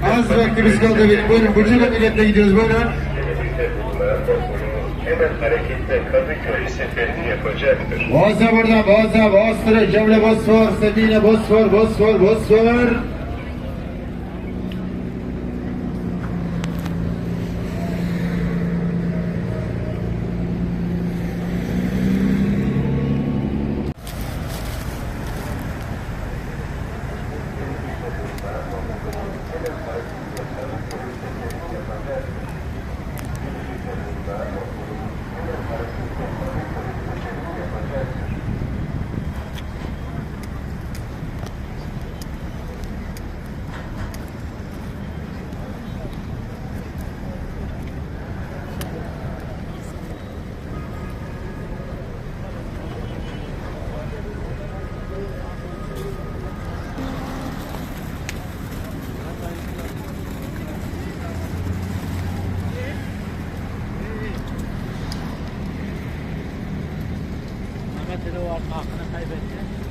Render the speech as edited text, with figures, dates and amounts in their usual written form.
Az vaktimiz kaldı benim. Buyurun Burcu'yla milletle gidiyoruz. Buyurun. Hemen hareketle Kadıköy seferini yapacaktır. Boğaz'a buradan. Boğaz'a. Boğaz'dır. Cemre Bosfor. Semine Bosfor. Bosfor. Bosfor. Mehmet Ali o aklını kaybetti.